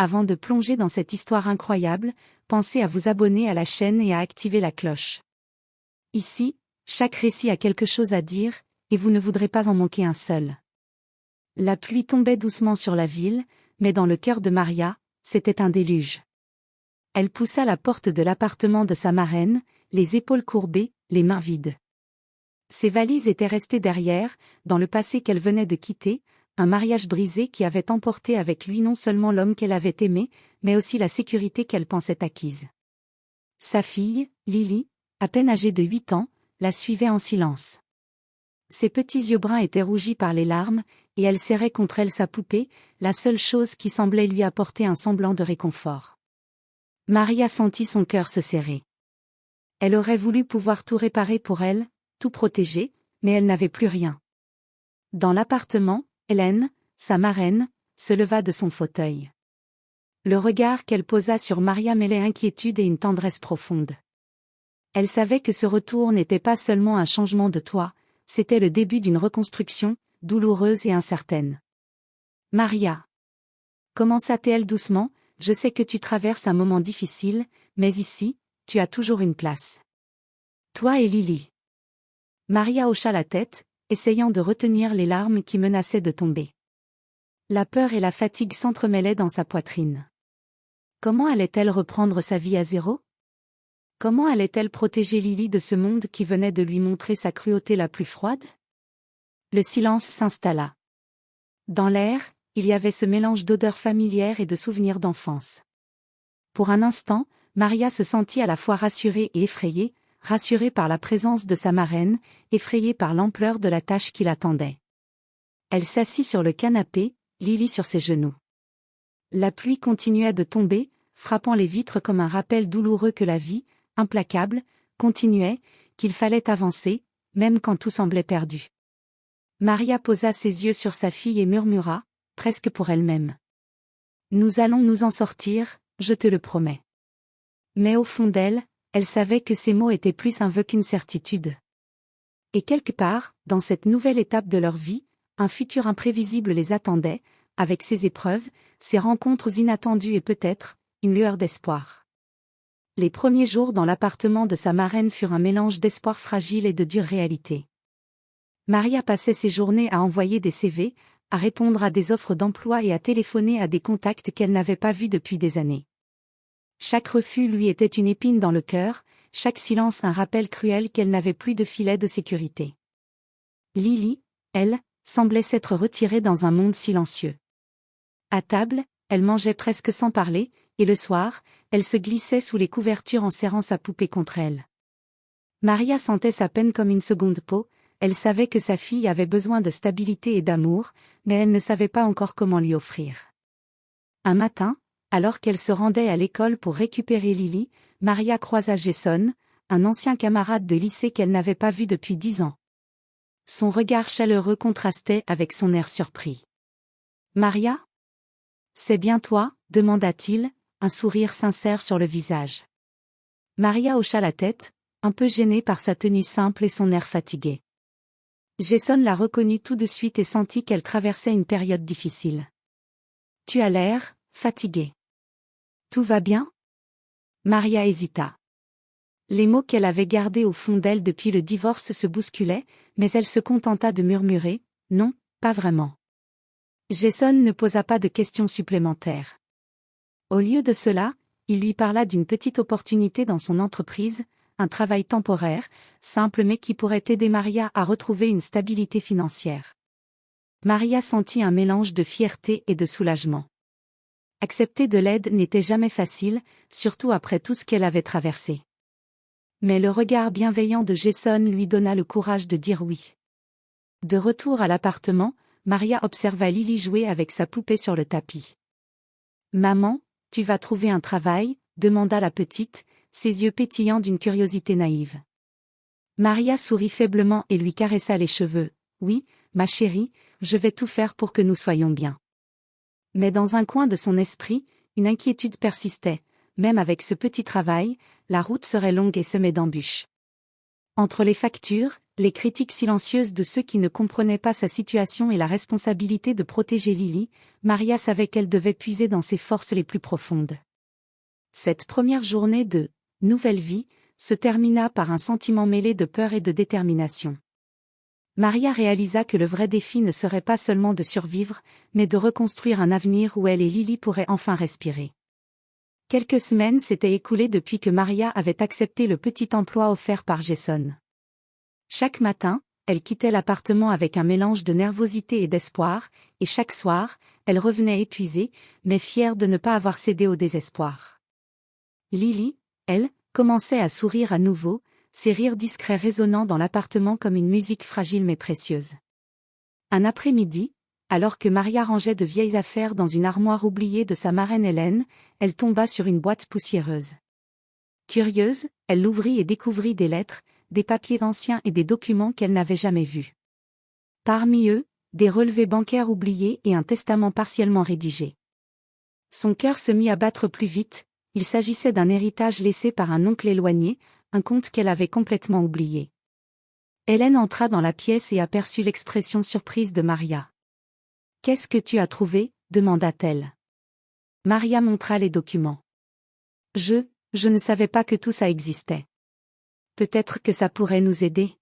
Avant de plonger dans cette histoire incroyable, pensez à vous abonner à la chaîne et à activer la cloche. Ici, chaque récit a quelque chose à dire, et vous ne voudrez pas en manquer un seul. La pluie tombait doucement sur la ville, mais dans le cœur de Maria, c'était un déluge. Elle poussa la porte de l'appartement de sa marraine, les épaules courbées, les mains vides. Ses valises étaient restées derrière, dans le passé qu'elle venait de quitter, un mariage brisé qui avait emporté avec lui non seulement l'homme qu'elle avait aimé, mais aussi la sécurité qu'elle pensait acquise. Sa fille, Lily, à peine âgée de 8 ans, la suivait en silence. Ses petits yeux bruns étaient rougis par les larmes, et elle serrait contre elle sa poupée, la seule chose qui semblait lui apporter un semblant de réconfort. Maria sentit son cœur se serrer. Elle aurait voulu pouvoir tout réparer pour elle, tout protéger, mais elle n'avait plus rien. Dans l'appartement, Hélène, sa marraine, se leva de son fauteuil. Le regard qu'elle posa sur Maria mêlait inquiétude et une tendresse profonde. Elle savait que ce retour n'était pas seulement un changement de toit, c'était le début d'une reconstruction, douloureuse et incertaine. « Maria » commença-t-elle doucement, « je sais que tu traverses un moment difficile, mais ici, tu as toujours une place. Toi et Lily. » Maria hocha la tête, essayant de retenir les larmes qui menaçaient de tomber. La peur et la fatigue s'entremêlaient dans sa poitrine. Comment allait-elle reprendre sa vie à zéro? Comment allait-elle protéger Lily de ce monde qui venait de lui montrer sa cruauté la plus froide? Le silence s'installa. Dans l'air, il y avait ce mélange d'odeurs familières et de souvenirs d'enfance. Pour un instant, Maria se sentit à la fois rassurée et effrayée, rassurée par la présence de sa marraine, effrayée par l'ampleur de la tâche qui l'attendait. Elle s'assit sur le canapé, Lily sur ses genoux. La pluie continuait de tomber, frappant les vitres comme un rappel douloureux que la vie, implacable, continuait, qu'il fallait avancer, même quand tout semblait perdu. Maria posa ses yeux sur sa fille et murmura, presque pour elle-même. « Nous allons nous en sortir, je te le promets. » Mais au fond d'elle, elle savait que ces mots étaient plus un vœu qu'une certitude. Et quelque part, dans cette nouvelle étape de leur vie, un futur imprévisible les attendait, avec ses épreuves, ses rencontres inattendues et peut-être, une lueur d'espoir. Les premiers jours dans l'appartement de sa marraine furent un mélange d'espoir fragile et de dure réalité. Maria passait ses journées à envoyer des CV, à répondre à des offres d'emploi et à téléphoner à des contacts qu'elle n'avait pas vus depuis des années. Chaque refus lui était une épine dans le cœur, chaque silence un rappel cruel qu'elle n'avait plus de filet de sécurité. Lily, elle, semblait s'être retirée dans un monde silencieux. À table, elle mangeait presque sans parler, et le soir, elle se glissait sous les couvertures en serrant sa poupée contre elle. Maria sentait sa peine comme une seconde peau, elle savait que sa fille avait besoin de stabilité et d'amour, mais elle ne savait pas encore comment lui offrir. Un matin, alors qu'elle se rendait à l'école pour récupérer Lily, Maria croisa Jason, un ancien camarade de lycée qu'elle n'avait pas vu depuis 10 ans. Son regard chaleureux contrastait avec son air surpris. « Maria ? C'est bien toi ?» demanda-t-il, un sourire sincère sur le visage. Maria hocha la tête, un peu gênée par sa tenue simple et son air fatigué. Jason la reconnut tout de suite et sentit qu'elle traversait une période difficile. « Tu as l'air fatiguée. Tout va bien ?» Maria hésita. Les mots qu'elle avait gardés au fond d'elle depuis le divorce se bousculaient, mais elle se contenta de murmurer « Non, pas vraiment ». Jason ne posa pas de questions supplémentaires. Au lieu de cela, il lui parla d'une petite opportunité dans son entreprise, un travail temporaire, simple mais qui pourrait aider Maria à retrouver une stabilité financière. Maria sentit un mélange de fierté et de soulagement. Accepter de l'aide n'était jamais facile, surtout après tout ce qu'elle avait traversé. Mais le regard bienveillant de Jason lui donna le courage de dire oui. De retour à l'appartement, Maria observa Lily jouer avec sa poupée sur le tapis. « Maman, tu vas trouver un travail ?» demanda la petite, ses yeux pétillants d'une curiosité naïve. Maria sourit faiblement et lui caressa les cheveux. « Oui, ma chérie, je vais tout faire pour que nous soyons bien. » Mais dans un coin de son esprit, une inquiétude persistait. Même avec ce petit travail, la route serait longue et semée d'embûches. Entre les factures, les critiques silencieuses de ceux qui ne comprenaient pas sa situation et la responsabilité de protéger Lily, Maria savait qu'elle devait puiser dans ses forces les plus profondes. Cette première journée de « nouvelle vie » se termina par un sentiment mêlé de peur et de détermination. Maria réalisa que le vrai défi ne serait pas seulement de survivre, mais de reconstruire un avenir où elle et Lily pourraient enfin respirer. Quelques semaines s'étaient écoulées depuis que Maria avait accepté le petit emploi offert par Jason. Chaque matin, elle quittait l'appartement avec un mélange de nervosité et d'espoir, et chaque soir, elle revenait épuisée, mais fière de ne pas avoir cédé au désespoir. Lily, elle, commençait à sourire à nouveau, ses rires discrets résonnant dans l'appartement comme une musique fragile mais précieuse. Un après-midi, alors que Maria rangeait de vieilles affaires dans une armoire oubliée de sa marraine Hélène, elle tomba sur une boîte poussiéreuse. Curieuse, elle l'ouvrit et découvrit des lettres, des papiers anciens et des documents qu'elle n'avait jamais vus. Parmi eux, des relevés bancaires oubliés et un testament partiellement rédigé. Son cœur se mit à battre plus vite, il s'agissait d'un héritage laissé par un oncle éloigné, un conte qu'elle avait complètement oublié. Hélène entra dans la pièce et aperçut l'expression surprise de Maria. « Qu'est-ce que tu as trouvé ?» demanda-t-elle. Maria montra les documents. « Je ne savais pas que tout ça existait. Peut-être que ça pourrait nous aider. »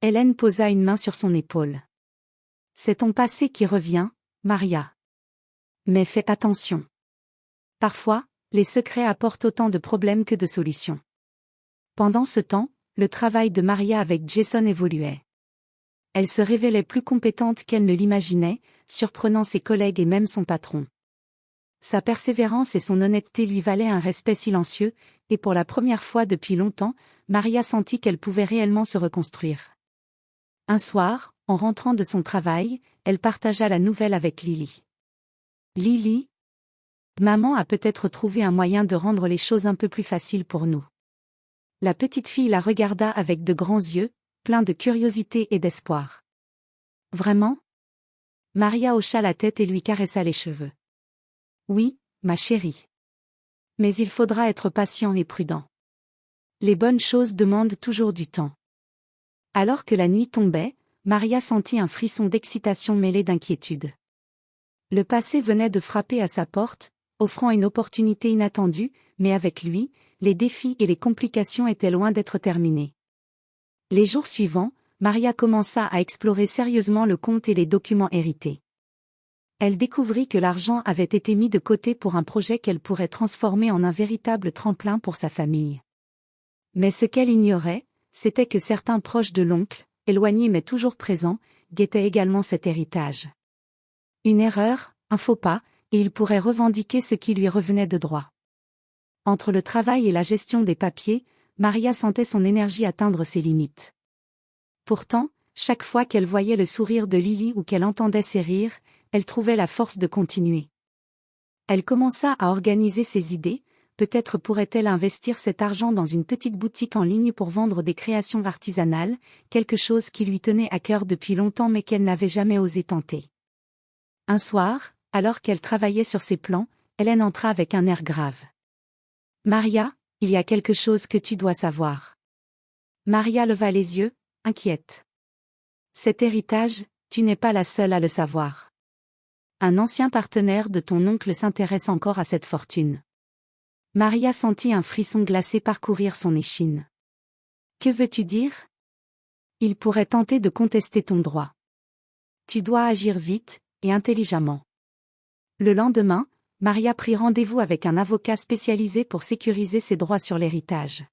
Hélène posa une main sur son épaule. « C'est ton passé qui revient, Maria. Mais fais attention. Parfois, les secrets apportent autant de problèmes que de solutions. » Pendant ce temps, le travail de Maria avec Jason évoluait. Elle se révélait plus compétente qu'elle ne l'imaginait, surprenant ses collègues et même son patron. Sa persévérance et son honnêteté lui valaient un respect silencieux, et pour la première fois depuis longtemps, Maria sentit qu'elle pouvait réellement se reconstruire. Un soir, en rentrant de son travail, elle partagea la nouvelle avec Lily. « Lily, maman a peut-être trouvé un moyen de rendre les choses un peu plus faciles pour nous. » La petite fille la regarda avec de grands yeux, pleins de curiosité et d'espoir. « Vraiment ?» Maria hocha la tête et lui caressa les cheveux. « Oui, ma chérie. Mais il faudra être patient et prudent. Les bonnes choses demandent toujours du temps. » Alors que la nuit tombait, Maria sentit un frisson d'excitation mêlé d'inquiétude. Le passé venait de frapper à sa porte, offrant une opportunité inattendue, mais avec lui, les défis et les complications étaient loin d'être terminés. Les jours suivants, Maria commença à explorer sérieusement le compte et les documents hérités. Elle découvrit que l'argent avait été mis de côté pour un projet qu'elle pourrait transformer en un véritable tremplin pour sa famille. Mais ce qu'elle ignorait, c'était que certains proches de l'oncle, éloignés mais toujours présents, guettaient également cet héritage. Une erreur, un faux pas, et il pourrait revendiquer ce qui lui revenait de droit. Entre le travail et la gestion des papiers, Maria sentait son énergie atteindre ses limites. Pourtant, chaque fois qu'elle voyait le sourire de Lily ou qu'elle entendait ses rires, elle trouvait la force de continuer. Elle commença à organiser ses idées, peut-être pourrait-elle investir cet argent dans une petite boutique en ligne pour vendre des créations artisanales, quelque chose qui lui tenait à cœur depuis longtemps mais qu'elle n'avait jamais osé tenter. Un soir, alors qu'elle travaillait sur ses plans, Hélène entra avec un air grave. « Maria, il y a quelque chose que tu dois savoir. » Maria leva les yeux, inquiète. « Cet héritage, tu n'es pas la seule à le savoir. Un ancien partenaire de ton oncle s'intéresse encore à cette fortune. » Maria sentit un frisson glacé parcourir son échine. « Que veux-tu dire ? Il pourrait tenter de contester ton droit. Tu dois agir vite et intelligemment. » Le lendemain, Maria prit rendez-vous avec un avocat spécialisé pour sécuriser ses droits sur l'héritage.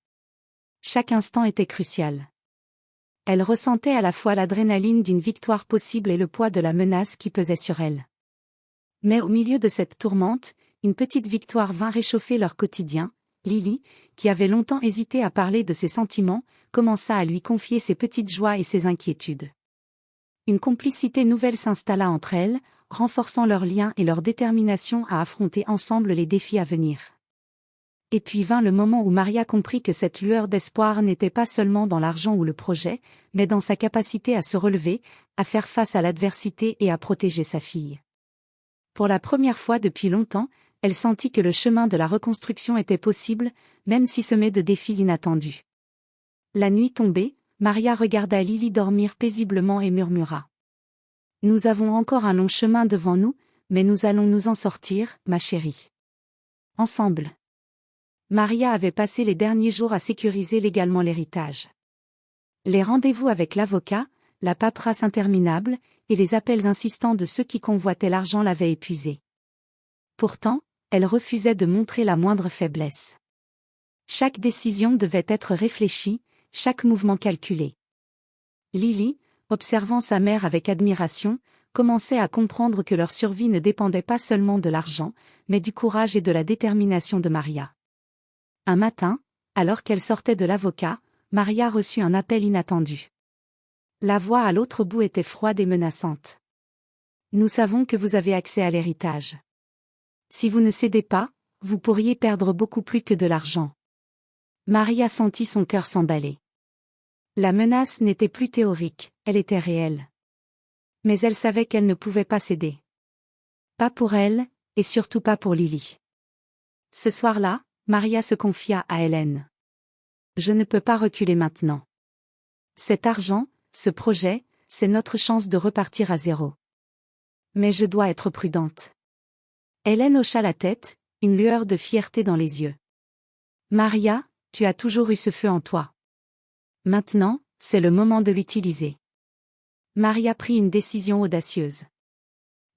Chaque instant était crucial. Elle ressentait à la fois l'adrénaline d'une victoire possible et le poids de la menace qui pesait sur elle. Mais au milieu de cette tourmente, une petite victoire vint réchauffer leur quotidien. Lily, qui avait longtemps hésité à parler de ses sentiments, commença à lui confier ses petites joies et ses inquiétudes. Une complicité nouvelle s'installa entre elles, renforçant leurs liens et leur détermination à affronter ensemble les défis à venir. Et puis vint le moment où Maria comprit que cette lueur d'espoir n'était pas seulement dans l'argent ou le projet, mais dans sa capacité à se relever, à faire face à l'adversité et à protéger sa fille. Pour la première fois depuis longtemps, elle sentit que le chemin de la reconstruction était possible, même si semé de défis inattendus. La nuit tombée, Maria regarda Lily dormir paisiblement et murmura. Nous avons encore un long chemin devant nous, mais nous allons nous en sortir, ma chérie. Ensemble. Maria avait passé les derniers jours à sécuriser légalement l'héritage. Les rendez-vous avec l'avocat, la paperasse interminable, et les appels insistants de ceux qui convoitaient l'argent l'avaient épuisée. Pourtant, elle refusait de montrer la moindre faiblesse. Chaque décision devait être réfléchie, chaque mouvement calculé. Lily, observant sa mère avec admiration, commençait à comprendre que leur survie ne dépendait pas seulement de l'argent, mais du courage et de la détermination de Maria. Un matin, alors qu'elle sortait de l'avocat, Maria reçut un appel inattendu. La voix à l'autre bout était froide et menaçante. « Nous savons que vous avez accès à l'héritage. Si vous ne cédez pas, vous pourriez perdre beaucoup plus que de l'argent. » Maria sentit son cœur s'emballer. La menace n'était plus théorique, elle était réelle. Mais elle savait qu'elle ne pouvait pas céder. Pas pour elle, et surtout pas pour Lily. Ce soir-là, Maria se confia à Hélène. « Je ne peux pas reculer maintenant. Cet argent, ce projet, c'est notre chance de repartir à zéro. Mais je dois être prudente. » Hélène hocha la tête, une lueur de fierté dans les yeux. « Maria, tu as toujours eu ce feu en toi. Maintenant, c'est le moment de l'utiliser. » Maria prit une décision audacieuse.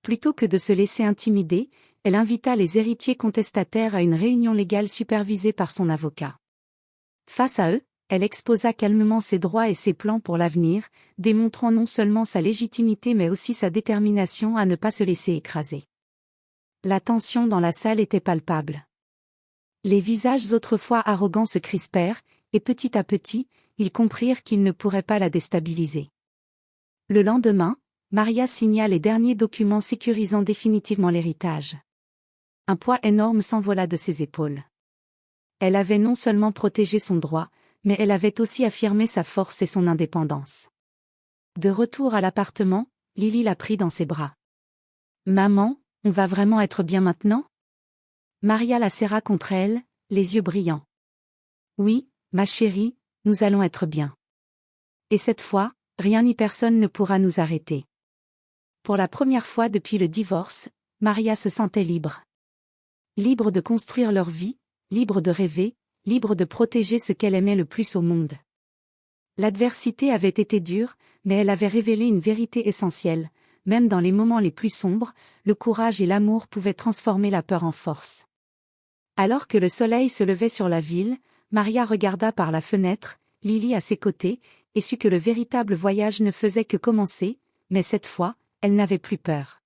Plutôt que de se laisser intimider, elle invita les héritiers contestataires à une réunion légale supervisée par son avocat. Face à eux, elle exposa calmement ses droits et ses plans pour l'avenir, démontrant non seulement sa légitimité mais aussi sa détermination à ne pas se laisser écraser. La tension dans la salle était palpable. Les visages autrefois arrogants se crispèrent, et petit à petit, ils comprirent qu'ils ne pourraient pas la déstabiliser. Le lendemain, Maria signa les derniers documents sécurisant définitivement l'héritage. Un poids énorme s'envola de ses épaules. Elle avait non seulement protégé son droit, mais elle avait aussi affirmé sa force et son indépendance. De retour à l'appartement, Lily la prit dans ses bras. « Maman, on va vraiment être bien maintenant ?» Maria la serra contre elle, les yeux brillants. « Oui, ma chérie, nous allons être bien. Et cette fois, rien ni personne ne pourra nous arrêter. » Pour la première fois depuis le divorce, Maria se sentait libre. Libre de construire leur vie, libre de rêver, libre de protéger ce qu'elle aimait le plus au monde. L'adversité avait été dure, mais elle avait révélé une vérité essentielle. Même dans les moments les plus sombres, le courage et l'amour pouvaient transformer la peur en force. Alors que le soleil se levait sur la ville, Maria regarda par la fenêtre, Lily à ses côtés, et sut que le véritable voyage ne faisait que commencer, mais cette fois, elle n'avait plus peur.